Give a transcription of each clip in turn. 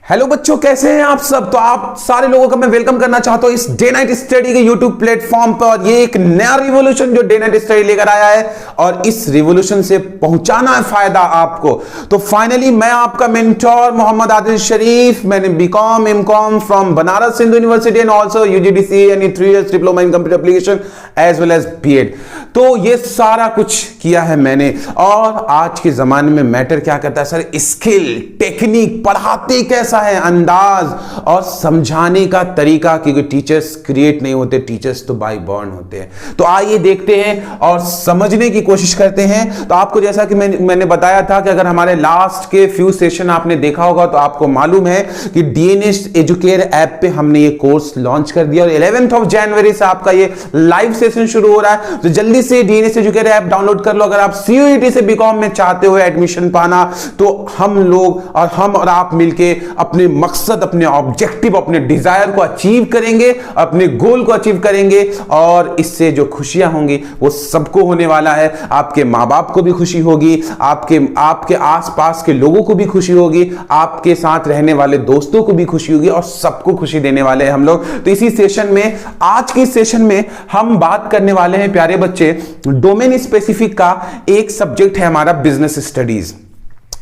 Hello बच्चों, कैसे हैं आप सब। तो आप सारे लोगों का मैं वेलकम करना चाहता हूं इस डे नाइट स्टडी के यूट्यूब प्लेटफॉर्म पर। और ये एक नया रिवॉल्यूशन जो डे नाइट स्टडी लेकर आया है और इस रिवॉल्यूशन से पहुंचाना है फायदा आपको। तो फाइनली मैं आपका मेंटोर मोहम्मद आदिल शरीफ, मैंने BCom MCom from Banaras Hindu university and also UGDC यानी 3 years diploma in computer application as well as BEd. तो ये सारा कुछ किया है मैंने। और आज के जमाने में मैटर क्या करता है सर, स्किल, टेक्निक, पढ़ाते कैसा है, अंदाज और समझाने का तरीका। क्योंकि टीचर्स क्रिएट नहीं होते, टीचर्स तो बाय बॉर्न होते हैं। तो आइए देखते हैं और समझने की कोशिश करते हैं। तो आपको जैसा कि मैंने बताया था कि अगर हमारे लास्ट के फ्यू सेशन आपने देखा होगा तो आपको मालूम है कि डीएनएस एजुकेयर ऐप पे हमने ये कोर्स लॉन्च कर दिया और 11 जनवरी से आपका ये लाइव सेशन शुरू हो रहा है। तो जल्दी से डीएनएस एजुकेयर ऐप डाउनलोड कर लो। अगर आप सीयूईटी से बीकॉम में चाहते हो एडमिशन पाना, तो हम लोग और हम और आप मिलके अपने मकसद, अपने ऑब्जेक्टिव, अपने डिजायर को अचीव करेंगे, अपने गोल को अचीव करेंगे। और इससे जो खुशियां होंगी वो सबको होने वाला है। आपके माँ बाप को भी खुशी होगी, आपके आसपास के लोगों को भी खुशी होगी, आपके साथ रहने वाले दोस्तों को भी खुशी होगी और सबको खुशी देने वाले हैं हम लोग। तो इसी सेशन में, आज के सेशन में हम बात करने वाले हैं प्यारे बच्चे, डोमेन स्पेसिफिक का एक सब्जेक्ट है हमारा बिजनेस स्टडीज।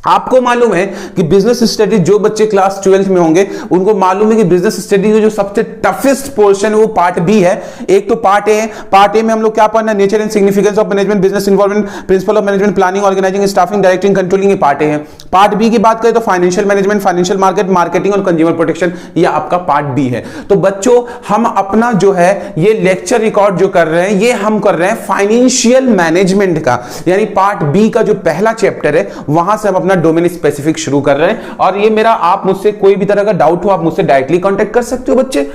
आपको मालूम है कि बिजनेस स्टडीज जो बच्चे क्लास 12th में होंगे उनको मालूम है कि बिजनेस स्टडीज का जो सबसे टफेस्ट पोर्शन है वो पार्ट बी है। एक तो पार्ट ए है। पार्ट ए में हम लोग क्या पढ़ना है, nature and significance of management, business involvement, principle of management, planning, organising, staffing, directing, controlling, ये पार्ट ए है। पार्ट बी की बात करें तो financial management, financial market, marketing और कंज्यूमर प्रोटेक्शन, ये आपका पार्ट बी है। तो बच्चों, हम अपना जो है ये लेक्चर रिकॉर्ड जो कर रहे हैं ये हम कर रहे हैं फाइनेंशियल मैनेजमेंट का, यानी पार्ट बी का जो पहला चैप्टर है वहां से हम अपना डोमेन स्पेसिफिक शुरू कर रहे हैं। और ये मेरा, आप मुझसे कोई भी तरह का डाउट हो आप मुझसे डायरेक्टली कांटेक्ट कर सकते हो बच्चे।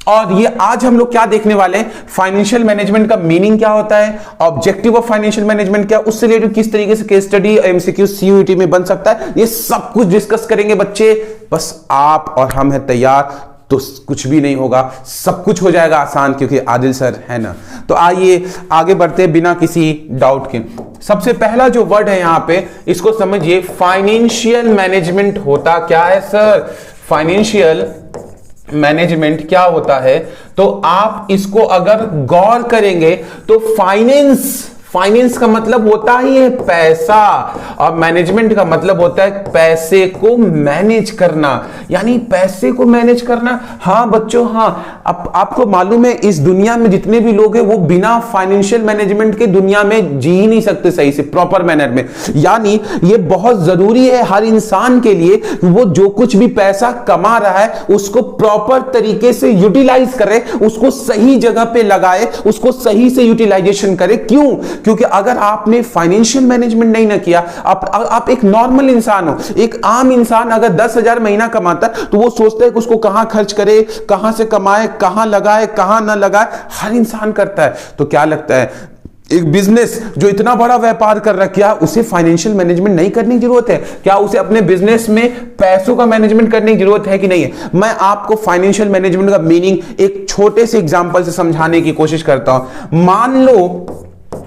और ये आज हम लोग क्या देखने वाले हैं, फाइनेंशियल मैनेजमेंट का मीनिंग क्या होता है, ऑब्जेक्टिव ऑफ फाइनेंशियल मैनेजमेंट क्या, उससे रिलेटेड किस तरीके से केस स्टडी एमसीक्यू सीयूईटी में बन सकता है, ये सब कुछ डिस्कस करेंगे बच्चे। बस आप और हम हैं तैयार तो कुछ भी नहीं होगा, सब कुछ हो जाएगा आसान, क्योंकि आदिल सर है ना। तो आइए आगे बढ़ते हैं बिना किसी डाउट के। सबसे पहला जो वर्ड है यहां पे, इसको समझिए, फाइनेंशियल मैनेजमेंट होता क्या है सर। फाइनेंशियल मैनेजमेंट क्या होता है, तो आप इसको अगर गौर करेंगे तो फाइनेंस का मतलब होता ही है पैसा, और मैनेजमेंट का मतलब होता है पैसे को मैनेज करना, यानी पैसे को मैनेज करना। हाँ बच्चों, हाँ, आपको मालूम है इस दुनिया में जितने भी लोग हैं वो बिना फाइनेंशियल मैनेजमेंट के दुनिया में जी ही नहीं सकते सही से, प्रॉपर मैनर में। यानी ये बहुत जरूरी है हर इंसान के लिए, वो जो कुछ भी पैसा कमा रहा है उसको प्रॉपर तरीके से यूटिलाइज करे, उसको सही जगह पे लगाए, उसको सही से यूटिलाइजेशन करे। क्यों? क्योंकि अगर आपने फाइनेंशियल मैनेजमेंट नहीं ना किया, आप एक नॉर्मल इंसान हो, एक आम इंसान अगर 10,000 महीना कमाता है तो वो सोचता है कि उसको कहां खर्च करे, कहां से कमाए, कहां लगाए, कहां ना लगाए, हर इंसान करता है। तो क्या लगता है, एक बिजनेस जो इतना बड़ा व्यापार कर रहा है, क्या उसे फाइनेंशियल मैनेजमेंट नहीं करने की जरूरत है? क्या उसे अपने बिजनेस में पैसों का मैनेजमेंट करने की जरूरत है कि नहीं है? मैं आपको फाइनेंशियल मैनेजमेंट का मीनिंग एक छोटे से एग्जांपल से समझाने की कोशिश करता हूं। मान लो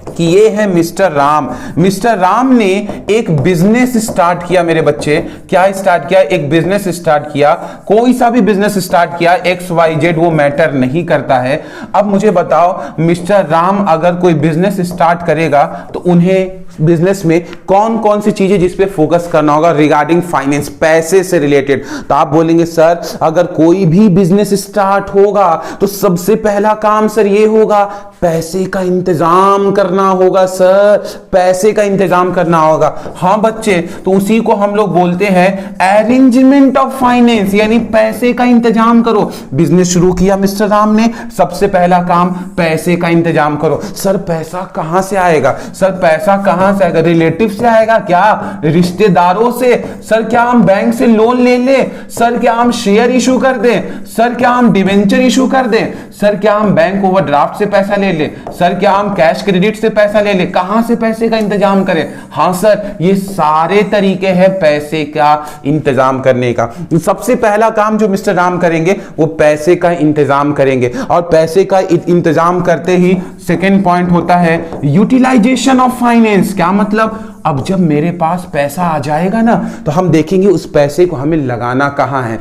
कि ये है मिस्टर राम। मिस्टर राम ने एक बिजनेस स्टार्ट किया मेरे बच्चे। क्या स्टार्ट किया? एक बिजनेस स्टार्ट किया। कोई सा भी बिजनेस स्टार्ट किया, XYZ वो मैटर नहीं करता है। अब मुझे बताओ, मिस्टर राम अगर कोई बिजनेस स्टार्ट करेगा तो उन्हें बिजनेस में कौन कौन सी चीजें जिस पे फोकस करना होगा रिगार्डिंग फाइनेंस, पैसे से रिलेटेड? तो आप बोलेंगे सर अगर कोई भी बिजनेस स्टार्ट होगा तो सबसे पहला काम सर ये होगा, पैसे का इंतजाम करना होगा सर, पैसे का इंतजाम करना होगा। हाँ बच्चे, तो उसी को हम लोग बोलते हैं अरेंजमेंट ऑफ फाइनेंस, यानी पैसे का इंतजाम करो। बिजनेस शुरू किया मिस्टर राम ने, सबसे पहला काम पैसे का इंतजाम करो। सर पैसा कहां से आएगा? सर पैसा कहां से आएगा? रिलेटिव से आएगा क्या? रिश्तेदारों से? सर क्या हम बैंक से लोन ले ले? सर क्या हम शेयर इशू कर दें? सर क्या हम डिवेंचर इशू कर दें? सर क्या हम बैंक ओवरड्राफ्ट से पैसा ले ले? सर क्या हम कैश क्रेडिट से पैसा ले ले? कहां से पैसे का इंतजाम करें? हाँ सर, ये सारे तरीके हैं पैसे का इंतजाम करने का। सबसे पहला काम जो मिस्टर राम करेंगे वो पैसे का इंतजाम करेंगे, और पैसे का इंतजाम करते ही सेकेंड पॉइंट होता है यूटिलाइजेशन ऑफ फाइनेंस। क्या मतलब? अब जब मेरे पास पैसा आ जाएगा ना तो हम देखेंगे उस पैसे को हमें लगाना कहां है।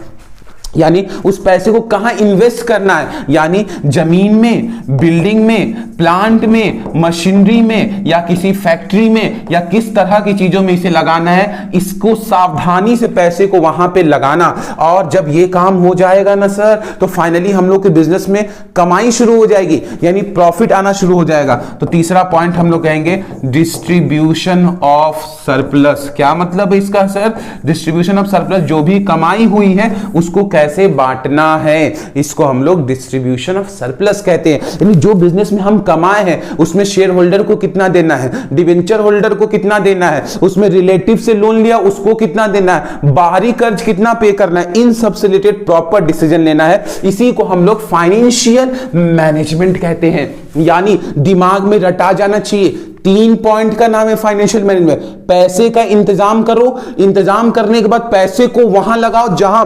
यानी उस पैसे को कहां इन्वेस्ट करना है, यानी जमीन में, बिल्डिंग में, प्लांट में, मशीनरी में, या किसी फैक्ट्री में, या किस तरह की चीजों में इसे लगाना है, इसको सावधानी से पैसे को वहां पे लगाना। और जब ये काम हो जाएगा ना सर, तो फाइनली हम लोग के बिजनेस में कमाई शुरू हो जाएगी, यानी प्रॉफिट आना शुरू हो जाएगा। तो तीसरा पॉइंट हम लोग कहेंगे डिस्ट्रीब्यूशन ऑफ सरप्लस। क्या मतलब है इसका सर? डिस्ट्रीब्यूशन ऑफ सरप्लस, जो भी कमाई हुई है उसको कैसे बांटना है, इसको हम लोग डिस्ट्रीब्यूशन ऑफ सरप्लस कहते हैं। यानी जो बिजनेस में हम कमाए हैं उसमें शेयर होल्डर को कितना देना है, डिवेंचर होल्डर को कितना देना है, उसमें रिलेटिव से लोन लिया उसको कितना देना है, बाहरी कर्ज कितना पे करना है, इन सब से रिलेटेड प्रॉपर डिसीजन लेना है। इसी को हम लोग फाइनेंशियल मैनेजमेंट कहते हैं। यानी दिमाग में रटा जाना चाहिए, 3 पॉइंट का नाम है फाइनेंशियल मैनेजमेंट। पैसे का इंतजाम करो, इंतजाम करने के बाद पैसे को वहां लगाओ जहां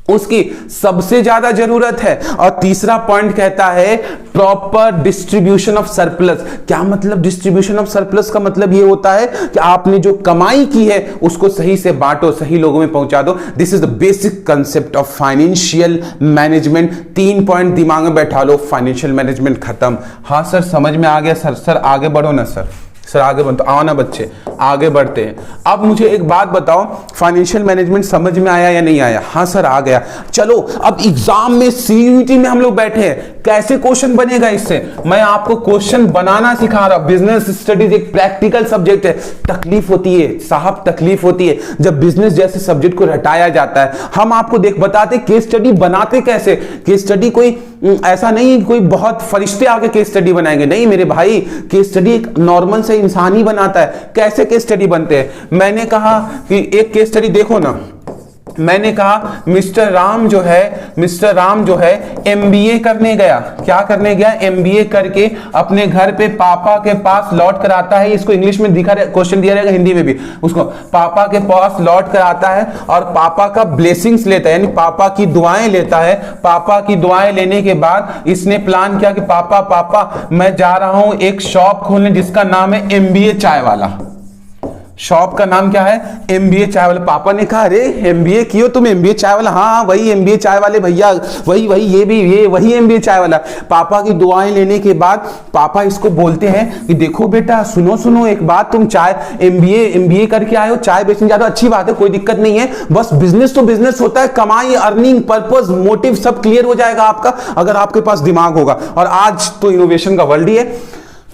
उसकी सबसे ज्यादा जरूरत है। और तीसरा पॉइंट कहता है प्रॉपर डिस्ट्रीब्यूशन ऑफ सरप्लस। क्या मतलब डिस्ट्रीब्यूशन ऑफ सरप्लस का मतलब ये होता है कि आपने जो कमाई की है उसको सही से बांटो, सही लोगों में पहुंचा दो। This is the basic concept of financial management. 3 point दिमाग में बैठा लो, फाइनेंशियल मैनेजमेंट खत्म। हाँ सर समझ में आ गया सर। सर आगे बढ़ो ना सर, सर आगे बढ़ो। तो आओ ना बच्चे, आगे बढ़ते हैं। अब मुझे एक बात बताओ, फाइनेंशियल मैनेजमेंट समझ में आया या नहीं आया? हाँ सर आ गया। चलो अब एग्जाम में, सीयूईटी में हम लोग बैठे हैं, कैसे क्वेश्चन बनेगा इससे? मैं आपको क्वेश्चन बनाना सिखा रहा हूं। बिजनेस स्टडीज एक प्रैक्टिकल सब्जेक्ट है। तकलीफ होती है साहब, तकलीफ होती है जब बिजनेस जैसे सब्जेक्ट को रटाया जाता है। हम आपको बताते केस स्टडी बनाते कैसे। केस स्टडी कोई ऐसा नहीं है कि कोई बहुत फरिश्ते आके केस स्टडी बनाएंगे, नहीं मेरे भाई। केस स्टडी एक नॉर्मल से इंसान ही बनाता है। कैसे केस स्टडी बनते हैं? मैंने कहा कि एक केस स्टडी देखो ना। मैंने कहा मिस्टर राम जो है एमबीए करने गया। क्या करने गया? एमबीए करके अपने घर पे पापा के पास लौट कर आता है। इसको इंग्लिश में दिखा क्वेश्चन दिया रहेगा, हिंदी में भी। उसको पापा के पास लौट कर आता है और पापा का ब्लेसिंग्स लेता है, यानी पापा की दुआएं लेता है। पापा की दुआएं लेने के बाद इसने प्लान किया कि पापा मैं जा रहा हूं एक शॉप खोलने जिसका नाम है एमबीए चाय वाला। शॉप का नाम क्या है? एमबीए चाय वाला। पापा ने कहा अरे एमबीए कियो तुम, एमबीए चाय वाला? हाँ वही एमबीए चाय वाले भैया, वही वही एमबीए चाय वाला। पापा की दुआएं लेने के बाद पापा इसको बोलते हैं कि देखो बेटा सुनो एक बात, तुम चाय एमबीए करके आए हो, चाय बेचने जा रहे हो, अच्छी बात है, कोई दिक्कत नहीं है। बस बिजनेस तो बिजनेस होता है, कमाई, अर्निंग, पर्पस, मोटिव सब क्लियर हो जाएगा आपका अगर आपके पास दिमाग होगा। और आज तो इनोवेशन का वर्ल्ड ही है।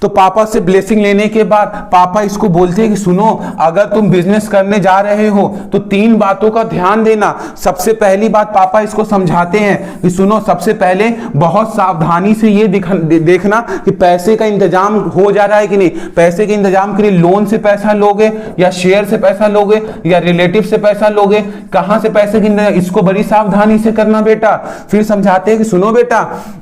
तो पापा से ब्लेसिंग लेने के बाद पापा इसको बोलते हैं कि सुनो, अगर तुम बिजनेस करने जा रहे हो तो 3 बातों का ध्यान देना। सबसे पहली बात पापा इसको समझाते हैं कि सुनो, सबसे पहले बहुत सावधानी से ये देखना कि पैसे का इंतजाम हो जा रहा है कि नहीं। पैसे के इंतजाम के लिए लोन से पैसा लोगे या शेयर से पैसा लोगे या रिलेटिव से पैसा लोगे, कहां से पैसे की इंतजाम, इसको बड़ी सावधानी से करना बेटा। फिर समझाते हैं कि सुनो बेटा,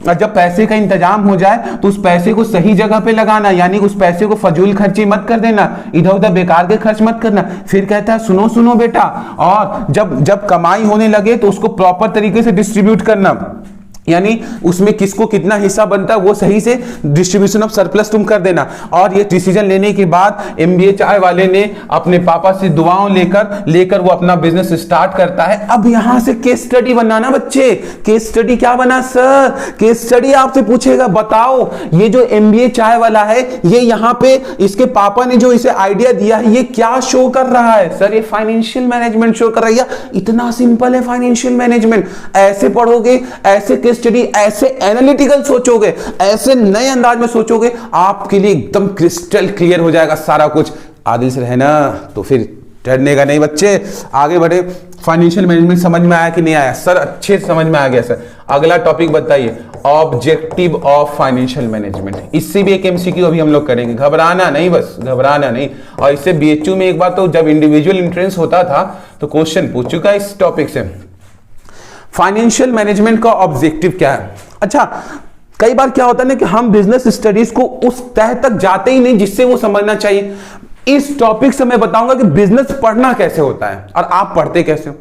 जब पैसे का इंतजाम हो जाए तो उस पैसे को सही जगह पे लगा, यानी उस पैसे को फजूल खर्ची मत कर देना, इधर उधर बेकार के खर्च मत करना। फिर कहता है सुनो बेटा, और जब कमाई होने लगे तो उसको प्रॉपर तरीके से डिस्ट्रीब्यूट करना, यानी उसमें किसको कितना हिस्सा बनता है वो सही से डिस्ट्रीब्यूशन ऑफ सरप्लस तुम कर देना। और ये डिसीजन लेने के बाद एमबीए चाय वाले ने अपने पापा से दुआओं लेकर वो अपना बिजनेस स्टार्ट करता है। अब यहां से केस स्टडी बनाना बच्चे। केस स्टडी क्या बना सर? केस स्टडी आपसे पूछेगा बताओ ये जो एमबीए चाय वाला है, ये यहाँ पे इसके पापा ने जो इसे आइडिया दिया है ये क्या शो कर रहा है? सर ये फाइनेंशियल मैनेजमेंट शो कर रही है। इतना सिंपल है फाइनेंशियल मैनेजमेंट। ऐसे पढ़ोगे, ऐसे स्टडी, ऐसे एनालिटिकल सोचोगे, ऐसे नए अंदाज में सोचोगे, आपके लिए एकदम क्रिस्टल क्लियर हो जाएगा सारा कुछ। आदिल से है ना, तो फिर डरने का नहीं बच्चे, आगे बढ़े। फाइनेंशियल मैनेजमेंट समझ में आया कि नहीं आया? सर अच्छे से समझ में आ गया सर। अगला टॉपिक बताइए, ऑब्जेक्टिव ऑफ फाइनेंशियल मैनेजमेंट। इससे भी एक एमसीक्यू अभी हम लोग करेंगे, घबराना नहीं, बस घबराना नहीं। और इससे बीएचयू में एक बार तो जब इंडिविजुअल एंट्रेंस होता था तो क्वेश्चन पूछ चुका है इस टॉपिक से। फाइनेंशियल मैनेजमेंट का ऑब्जेक्टिव क्या है? अच्छा, कई बार क्या होता है ना कि हम बिजनेस स्टडीज को उस तह तक जाते ही नहीं जिससे वो समझना चाहिए। इस टॉपिक से मैं बताऊंगा कि बिजनेस पढ़ना कैसे होता है और आप पढ़ते कैसे हो।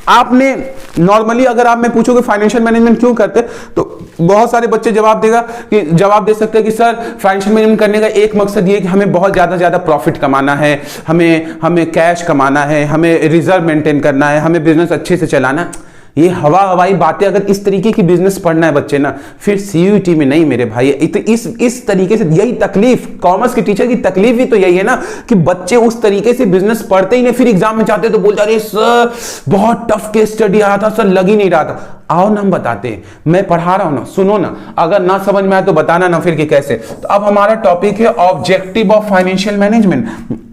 आपने नॉर्मली अगर आप में पूछोगे फाइनेंशियल मैनेजमेंट क्यों करते, तो बहुत सारे बच्चे जवाब दे सकते हैं कि सर फाइनेंशियल मैनेजमेंट करने का एक मकसद ये कि हमें बहुत ज्यादा प्रॉफिट कमाना है, हमें कैश कमाना है, हमें रिजर्व मेंटेन करना है, हमें बिजनेस अच्छे से चलाना है। ये हवाई बातें, अगर इस तरीके की बिजनेस पढ़ना है बच्चे ना, फिर सीयूईटी में नहीं मेरे भाई। इस तरीके से यही तकलीफ, कॉमर्स के टीचर की तकलीफ ही तो यही है ना कि बच्चे उस तरीके से बिजनेस पढ़ते ही नहीं, फिर एग्जाम में जाते तो बोलते अरे सर बहुत टफ केस स्टडी आया था सर, लग ही नहीं रहा था। आओ ना हम बताते हैं, मैं पढ़ा रहा हूं ना, सुनो ना, अगर ना समझ में आए तो बताना ना फिर कि कैसे। तो अब हमारा टॉपिक है ऑब्जेक्टिव ऑफ फाइनेंशियल मैनेजमेंट,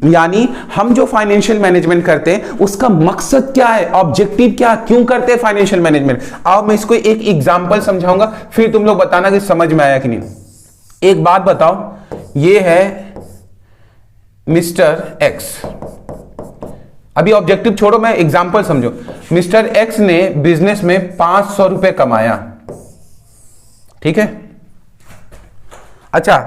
यानी हम जो फाइनेंशियल मैनेजमेंट करते हैं उसका मकसद क्या है, ऑब्जेक्टिव क्या, क्यों करते हैं फाइनेंशियल मैनेजमेंट। आओ मैं इसको एक एग्जांपल समझाऊंगा, फिर तुम लोग बताना कि समझ में आया कि नहीं। एक बात बताओ, ये है मिस्टर एक्स, अभी ऑब्जेक्टिव छोड़ो, मैं एग्जांपल समझो। मिस्टर एक्स ने बिजनेस में 500 रुपए कमाया, ठीक है। अच्छा,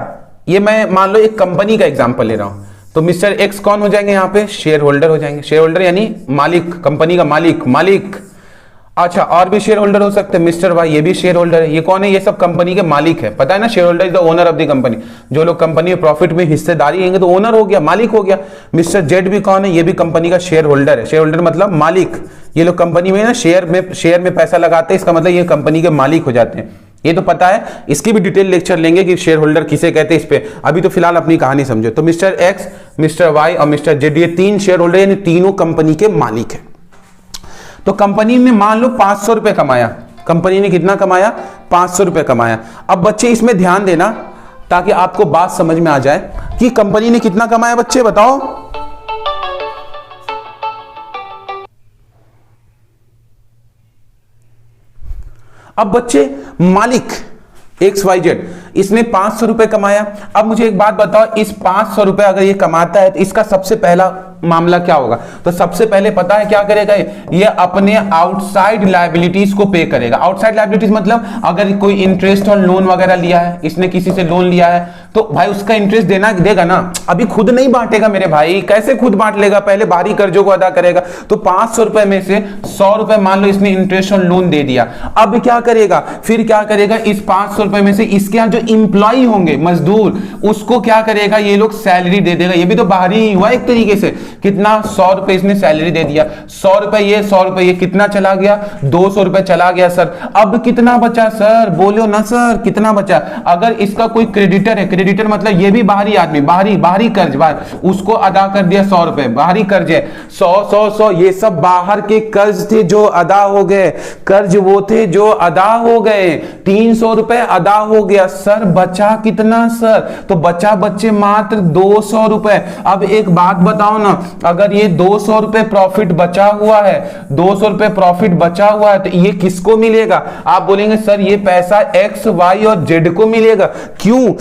ये मैं मान लो एक कंपनी का एग्जांपल ले रहा हूं, तो मिस्टर एक्स कौन हो जाएंगे यहां पे, शेयर होल्डर हो जाएंगे। शेयर होल्डर यानी मालिक, कंपनी का मालिक। अच्छा, और भी शेयर होल्डर हो सकते हैं, मिस्टर वाई ये भी शेयर होल्डर है। ये कौन है, ये सब कंपनी के मालिक है, पता है ना, share holder is the owner of the company. जो लोग कंपनी में प्रॉफिट में हिस्सेदारी लेंगे तो ओनर हो गया, मालिक हो गया। मिस्टर जेड भी कौन है, ये भी कंपनी का शेयर होल्डर है। शेयर होल्डर मतलब मालिक, ये लोग कंपनी में ना शेयर में पैसा लगाते हैं, इसका मतलब ये कंपनी के मालिक हो जाते हैं। ये तो पता है, इसकी भी डिटेल लेक्चर लेंगे कि शेयर होल्डर किसे कहते हैं इस पे। अभी तो फिलहाल अपनी कहानी समझो। तो मिस्टर एक्स, मिस्टर वाई और मिस्टर जेड, ये 3 शेयर होल्डर यानी तीनों कंपनी के मालिक है। तो कंपनी ने मान लो 500 रुपए कमाया, कंपनी ने कितना कमाया, 500 रुपए कमाया। अब बच्चे इसमें ध्यान देना ताकि आपको बात समझ में आ जाए कि कंपनी ने कितना कमाया, बच्चे बताओ। अब बच्चे मालिक XYZ, इसने 500 रुपए कमाया। अब मुझे एक बात बताओ, इस 500 रुपए अगर ये कमाता है तो इसका सबसे पहला मामला क्या होगा, तो सबसे पहले पता है क्या करेगा, ये अपने आउटसाइड लायबिलिटीज को पे करेगा। आउटसाइड लायबिलिटीज मतलब अगर कोई इंटरेस्ट और लोन वगैरह लिया है, इसने किसी से लोन लिया है तो भाई उसका इंटरेस्ट देना देगा ना। अभी खुद नहीं बांटेगा मेरे भाई, कैसे खुद बांट लेगा, पहले बाहरी कर्जों को अदा करेगा। तो 500 रुपए में से 100 रुपए मान लो इसने इंटरेस्ट और लोन दे दिया। अब क्या करेगा, फिर क्या करेगा, इस 500 रुपए में से इसके यहां जो इंप्लॉई होंगे, मजदूर, उसको क्या करेगा, ये लोग सैलरी दे देगा। ये भी तो बाहरी ही हुआ एक तरीके से। कितना, 100 रुपए इसने सैलरी दे दिया, 100 रुपए ये, 100 रुपए ये, कितना चला गया, 200 रुपए चला गया सर। अब कितना बचा सर, बोलो ना सर कितना बचा। अगर इसका कोई क्रेडिटर है, क्रेडिटर मतलब ये भी बाहरी आदमी, बाहरी कर्ज, उसको अदा कर दिया 100 रुपए, बाहरी कर्ज है 100, ये सब बाहर के कर्ज थे जो अदा हो गए, कर्ज वो थे जो अदा हो गए। 300 रुपए अदा हो गया सर, बचा कितना सर, तो बचा बच्चे मात्र 200 रुपए। अब एक बात बताओ ना, अगर ये 200 रुपए प्रॉफिट बचा हुआ है, 200 रुपए प्रॉफिट बचा हुआ है, तो ये किसको मिलेगा, आप बोलेंगे सर ये पैसा एक्स, वाई और जेड को मिलेगा। क्यों,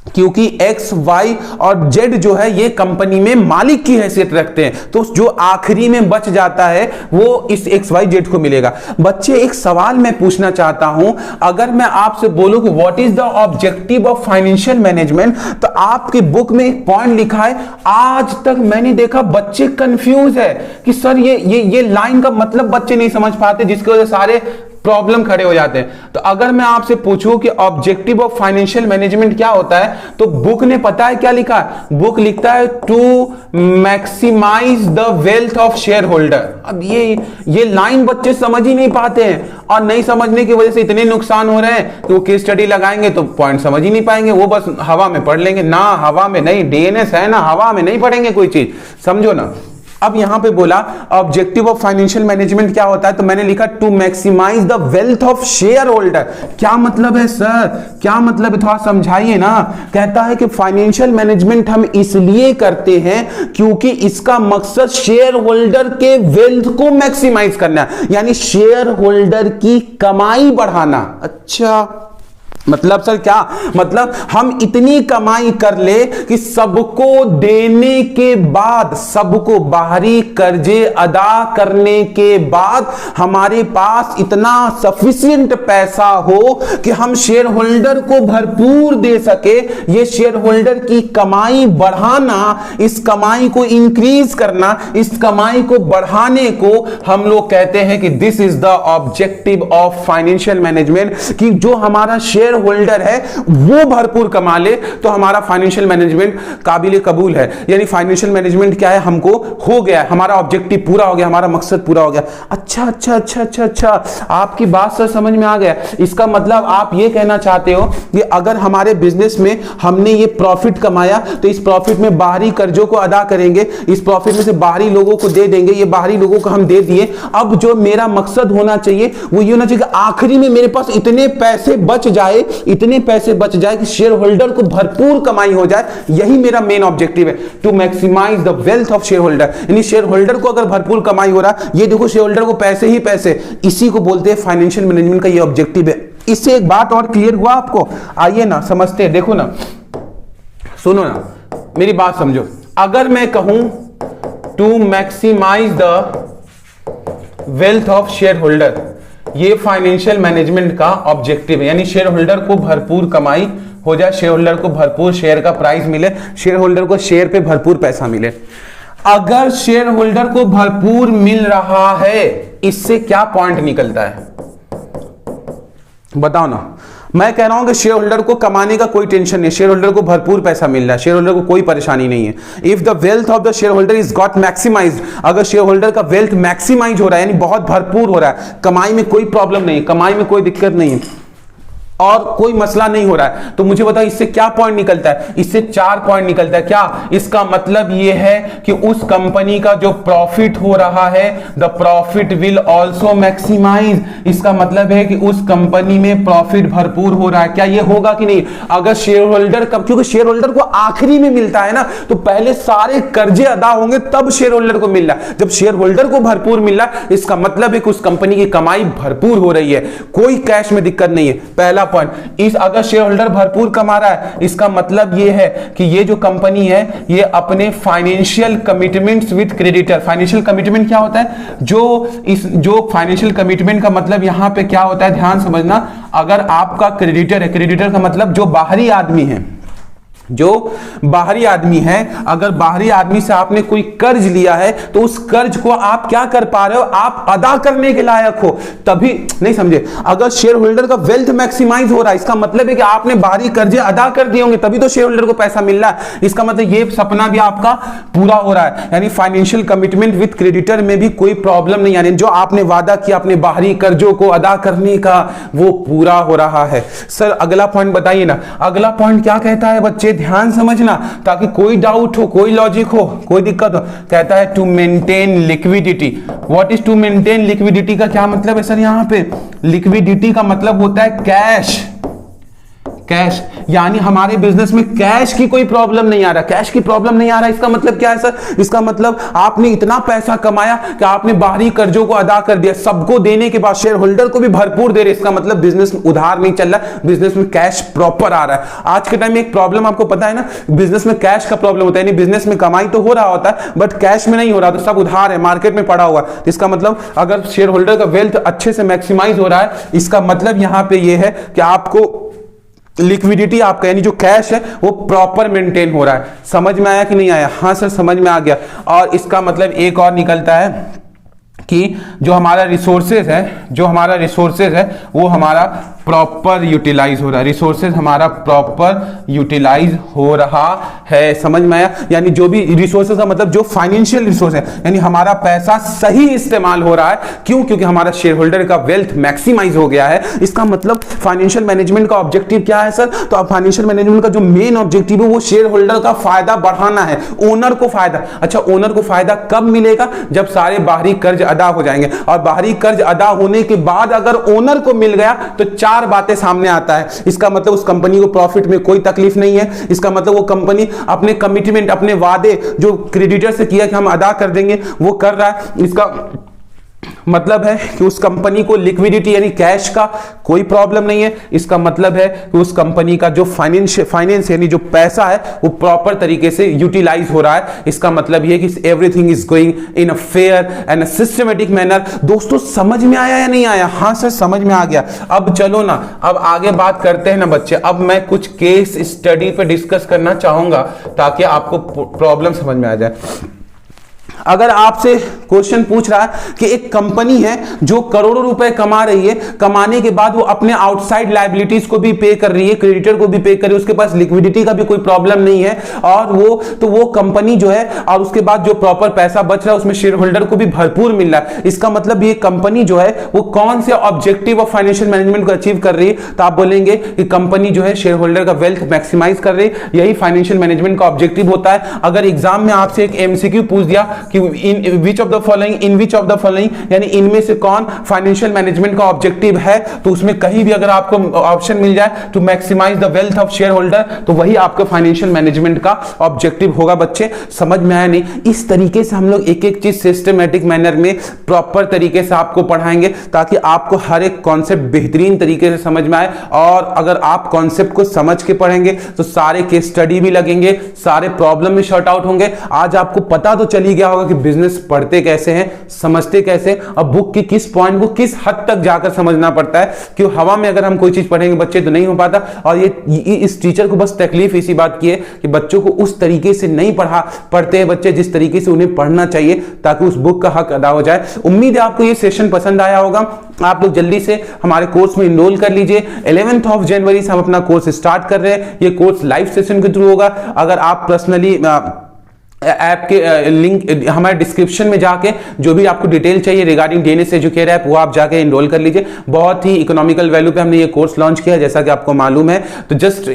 क्योंकि एक्स, वाई और जेड जो है ये कंपनी में मालिक की हैसियत रखते हैं, तो जो आखिरी में बच जाता है वो इस एक्स, वाई, जेड को मिलेगा। बच्चे एक सवाल मैं पूछना चाहता हूं, अगर मैं आपसे बोलूं कि what is the objective of financial management, तो आपकी बुक में एक पॉइंट लिखा है, आज तक मैंने देखा बच्चे कंफ्यूज है कि सर ये लाइन का मतलब बच्चे नहीं समझ पाते, जिसकी वजह से सारे प्रॉब्लम खड़े हो जाते हैं। तो अगर मैं आपसे पूछूं कि ऑब्जेक्टिव ऑफ फाइनेंशियल मैनेजमेंट क्या होता है, तो बुक ने पता है क्या लिखा है, बुक लिखता है to maximise the wealth of shareholder. अब ये लाइन बच्चे समझ ही नहीं पाते हैं, और नहीं समझने की वजह से इतने नुकसान हो रहे हैं कि वो केस स्टडी लगाएंगे तो पॉइंट समझ ही नहीं पाएंगे, वो बस हवा में पढ़ लेंगे ना, हवा में नहीं, डीएनएस है ना, हवा में नहीं पढ़ेंगे कोई चीज, समझो ना। अब यहां पे बोला ऑब्जेक्टिव ऑफ फाइनेंशियल मैनेजमेंट क्या होता है, तो मैंने लिखा to maximise the wealth of shareholder. क्या मतलब है सर, क्या मतलब है, थोड़ा समझाइए ना। कहता है कि फाइनेंशियल मैनेजमेंट हम इसलिए करते हैं क्योंकि इसका मकसद शेयर होल्डर के वेल्थ को मैक्सिमाइज करना है, यानी शेयर होल्डर की कमाई बढ़ाना। अच्छा मतलब सर क्या मतलब, हम इतनी कमाई कर ले कि सबको देने के बाद, सबको बाहरी कर्जे अदा करने के बाद हमारे पास इतना सफिशिएंट पैसा हो कि हम शेयर होल्डर को भरपूर दे सके। ये शेयर होल्डर की कमाई बढ़ाना, इस कमाई को इंक्रीज करना, इस कमाई को बढ़ाने को हम लोग कहते हैं कि this is the objective of financial management, कि जो हमारा शेयर होल्डर है वो भरपूर कमा ले तो हमारा फाइनेंशियल मैनेजमेंट काबिल कबूल है। यानी फाइनेंशियल मैनेजमेंट क्या है, हमको हो गया, हमारा ऑब्जेक्टिव पूरा हो गया, हमारा मकसद पूरा हो गया। अच्छा अच्छा अच्छा अच्छा अच्छा, आपकी बात सर समझ में आ गया। इसका मतलब आप ये कहना चाहते हो कि अगर हमारे बिजनेस में हमने ये प्रॉफिट कमाया तो इस प्रॉफिट में बाहरी कर्जों को अदा करेंगे, इस प्रॉफिट में से बाहरी लोगों को दे देंगे, ये बाहरी लोगों को हम दे दिए। अब जो मेरा मकसद होना चाहिए वो ये होना चाहिए कि आखिरी में मेरे पास इतने पैसे बच जाए, इतने पैसे बच जाए कि शेयर होल्डर को भरपूर कमाई हो जाए। यही मेरा मेन ऑब्जेक्टिव है, to maximise the wealth of shareholder. यानी शेयर होल्डर को अगर भरपूर कमाई हो रहा, ये देखो शेयर होल्डर को पैसे ही पैसे, इसी को बोलते हैं फाइनेंशियल मैनेजमेंट का ये ऑब्जेक्टिव है। इससे एक बात और क्लियर हुआ आपको? आइए ना समझते हैं। देखो ना, सुनो ना, मेरी बात समझो। अगर मैं कहूं to maximise the wealth of shareholder, ये फाइनेंशियल मैनेजमेंट का ऑब्जेक्टिव है। यानी शेयर होल्डर को भरपूर कमाई हो जाए, शेयर होल्डर को भरपूर शेयर का प्राइस मिले, शेयर होल्डर को शेयर पे भरपूर पैसा मिले। अगर शेयर होल्डर को भरपूर मिल रहा है, इससे क्या पॉइंट निकलता है बताओ ना। मैं कह रहा हूं कि शेयर होल्डर को कमाने का कोई टेंशन नहीं, शेयर होल्डर को भरपूर पैसा मिल रहा है, शेयर होल्डर को कोई परेशानी नहीं है। If the wealth of the share holder is got maximised, अगर शेयर होल्डर का वेल्थ मैक्सिमाइज हो रहा है यानी बहुत भरपूर हो रहा है, कमाई में कोई प्रॉब्लम नहीं है, कमाई में कोई दिक्कत नहीं है और कोई मसला नहीं हो रहा है, तो मुझे बताओ इससे क्या पॉइंट निकलता है? इससे 4 पॉइंट निकलता है। क्या? इसका मतलब यह है कि उस कंपनी का जो प्रॉफिट हो रहा है, the profit will also maximise. इसका मतलब है कि उस कंपनी में प्रॉफिट भरपूर हो रहा है। क्या ये होगा कि नहीं? अगर शेयर होल्डर का, क्योंकि शेयर होल्डर को आखिरी में मिलता है ना, तो पहले सारे कर्जे अदा होंगे तब शेयर होल्डर को मिल रहा है। जब शेयर होल्डर को भरपूर मिल रहा है, इसका मतलब है कि उस कंपनी की कमाई भरपूर हो रही है, कोई कैश में दिक्कत नहीं है। पहला पॉइंट। इस अगर शेयर होल्डर भरपूर कमा रहा है, इसका मतलब यह है कि ये जो कंपनी है ये अपने financial commitments with creditor, financial commitment क्या होता है? जो फाइनेंशियल कमिटमेंट का मतलब यहां पे क्या होता है, ध्यान समझना। अगर आपका क्रेडिटर है, क्रेडिटर का मतलब जो बाहरी आदमी है, जो बाहरी आदमी है, अगर बाहरी आदमी से आपने कोई कर्ज लिया है तो उस कर्ज को आप क्या कर पा रहे हो, आप अदा करने के लायक हो, तभी। नहीं समझे? अगर शेयर होल्डर का वेल्थ मैक्सिमाइज हो रहा है, इसका मतलब है कि आपने बाहरी कर्जे अदा कर दिए होंगे, तभी तो शेयर होल्डर को पैसा मिल रहा है। इसका मतलब ये सपना भी आपका पूरा हो रहा है। यानी फाइनेंशियल कमिटमेंट विद क्रेडिटर में भी कोई प्रॉब्लम नहीं, यानी जो आपने वादा किया अपने बाहरी कर्जों को अदा करने का, वो पूरा हो रहा है। सर अगला पॉइंट बताइए ना। अगला पॉइंट क्या कहता है बच्चे, ध्यान समझना, ताकि कोई डाउट हो, कोई लॉजिक हो, कोई दिक्कत हो। कहता है to maintain liquidity. What is to maintain liquidity का क्या मतलब है सर? यहां पे लिक्विडिटी का मतलब होता है कैश। कैश यानी हमारे बिजनेस में कैश की कोई प्रॉब्लम नहीं आ रहा, कैश की प्रॉब्लम नहीं आ रहा। इसका मतलब क्या है सर? इसका मतलब आपने इतना पैसा कमाया कि आपने बाहरी कर्जों को अदा कर दिया, सबको देने के बाद शेयर होल्डर को भी भरपूर दे रहे। इसका मतलब बिजनेस उधार नहीं चल रहा, बिजनेस में कैश प्रॉपर आ रहा है। आज के टाइम में एक प्रॉब्लम आपको पता है ना, बिजनेस में कैश का प्रॉब्लम होता है। यानी बिजनेस में कमाई तो हो रहा होता है बट कैश में नहीं हो रहा, तो सब उधार है, मार्केट में पड़ा हुआ। तो इसका मतलब अगर शेयर होल्डर का वेल्थ अच्छे से मैक्सिमाइज हो रहा है, इसका मतलब यहां पे ये है कि आपको लिक्विडिटी आपका यानी जो कैश है वो प्रॉपर मेंटेन हो रहा है। समझ में आया कि नहीं आया? हाँ सर समझ में आ गया। और इसका मतलब एक और निकलता है कि जो हमारा रिसोर्सेज है वो हमारा प्रॉपर यूटिलाइज हो रहा है, रिसोर्सेज हमारा प्रॉपर यूटिलाइज हो रहा है। समझ में आया? यानी जो भी रिसोर्सेज का मतलब जो फाइनेंशियल रिसोर्स है, यानी हमारा पैसा सही इस्तेमाल हो रहा है। क्यों? क्योंकि हमारा शेयर होल्डर का वेल्थ मैक्सिमाइज हो गया है। इसका मतलब फाइनेंशियल मैनेजमेंट का ऑब्जेक्टिव क्या है सर? तो फाइनेंशियल मैनेजमेंट का जो मेन ऑब्जेक्टिव है वो शेयर होल्डर का फायदा बढ़ाना है, ओनर को फायदा। अच्छा, ओनर को फायदा कब मिलेगा? जब सारे बाहरी कर्ज अदा हो जाएंगे, और बाहरी कर्ज अदा होने के बाद अगर ओनर को मिल गया तो 4 बातें सामने आता है। इसका मतलब उस कंपनी को प्रॉफिट में कोई तकलीफ नहीं है। इसका मतलब वो कंपनी अपने कमिटमेंट, अपने वादे जो क्रेडिटर से किया कि हम अदा कर देंगे, वो कर रहा है। इसका मतलब है कि उस कंपनी को लिक्विडिटी यानी कैश का कोई प्रॉब्लम नहीं है। इसका मतलब है कि उस कंपनी का जो फाइनेंस यानी जो पैसा है वो प्रॉपर तरीके से यूटिलाइज हो रहा है। इसका मतलब ये कि everything is going in a fair and a systematic manner. दोस्तों समझ में आया या नहीं आया? हाँ सर समझ में आ गया। अब चलो ना, अब आगे बात करते हैं ना बच्चे। अब मैं कुछ केस स्टडी पे डिस्कस करना चाहूंगा ताकि आपको प्रॉब्लम समझ में आ जाए। अगर आपसे क्वेश्चन पूछ रहा है कि एक कंपनी है जो करोड़ों रुपए कमा रही है, कमाने के बाद वो अपने आउटसाइड लायबिलिटीज को भी पे कर रही है, क्रेडिटर को भी पे कर रही है, उसके पास लिक्विडिटी का भी कोई प्रॉब्लम नहीं है, और वो कंपनी जो है, और उसके बाद जो प्रॉपर पैसा बच रहा है उसमें शेयर होल्डर को भी भरपूर मिल रहा है, इसका मतलब ये कंपनी जो है वो कौन से ऑब्जेक्टिव ऑफ फाइनेंशियल मैनेजमेंट को अचीव कर रही है? तो आप बोलेंगे कि कंपनी जो है शेयर होल्डर का वेल्थ मैक्सिमाइज कर रही है, यही फाइनेंशियल मैनेजमेंट का ऑब्जेक्टिव होता है। अगर एग्जाम में आपसे एक एमसीक्यू पूछ दिया कि इन विच ऑफ द फॉलोइंग यानी इनमें से कौन फाइनेंशियल मैनेजमेंट का ऑब्जेक्टिव है, तो उसमें कहीं भी अगर आपको ऑप्शन मिल जाए to maximise the wealth of shareholder, तो वही आपका फाइनेंशियल मैनेजमेंट का ऑब्जेक्टिव होगा। बच्चे समझ में आया नहीं? इस तरीके से हम लोग एक एक चीज सिस्टमैटिक मैनर में प्रॉपर तरीके से आपको पढ़ाएंगे ताकि आपको हर एक कॉन्सेप्ट बेहतरीन तरीके से समझ में आए। और अगर आप कॉन्सेप्ट को समझ के पढ़ेंगे तो सारे केस स्टडी भी लगेंगे, सारे प्रॉब्लम भी शॉर्ट आउट होंगे। आज आपको पता तो चल ही गया होगा कि बिजनेस पढ़ते कैसे हैं, समझते कैसे, और बुक की किस पॉइंट को किस हद तक जाकर समझना पड़ता है। क्यों हवा में अगर हम कोई चीज पढ़ेंगे बच्चे तो नहीं हो पाता। और ये इस टीचर को बस तकलीफ इसी बात की है कि बच्चों को उस तरीके से नहीं पढ़ते हैं बच्चे जिस तरीके से उन्हें पढ़ना चाहिए, ताकि उस बुक का हक अदा हो जाए। उम्मीद है आपको ये सेशन पसंद आया होगा। आप लोग जल्दी से हमारे कोर्स में इनरोल कर लीजिए। 11 जनवरी से हम अपना कोर्स स्टार्ट कर रहे हैं। ये कोर्स लाइव सेशन के थ्रू होगा। अगर आप पर्सनली ऐप के लिंक हमारे डिस्क्रिप्शन में जाके जो भी आपको डिटेल चाहिए रिगार्डिंग डीएनएस एजुकेटर ऐप, वो आप जाके इनरोल कर लीजिए। बहुत ही इकोनॉमिकल वैल्यू पे हमने ये कोर्स लॉन्च किया, जैसा कि आपको मालूम है। तो जस्ट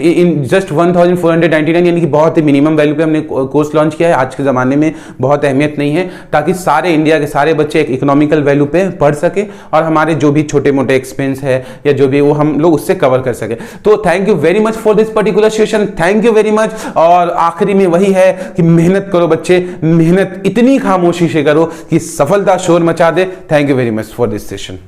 1499 यानी कि बहुत ही मिनिमम वैल्यू पे हमने कोर्स लॉन्च किया है। आज के ज़माने में बहुत अहमियत नहीं है, ताकि सारे इंडिया के सारे बच्चे एक इकोनॉमिकल वैल्यू पे पढ़ सके और हमारे जो भी छोटे मोटे एक्सपेंस है या जो भी वो हम लोग उससे कवर कर सके। तो thank you very much for this particular session, thank you very much. और आखिरी में वही है कि मेहनत करो बच्चे, मेहनत इतनी खामोशी से करो कि सफलता शोर मचा दे। Thank you very much for this session.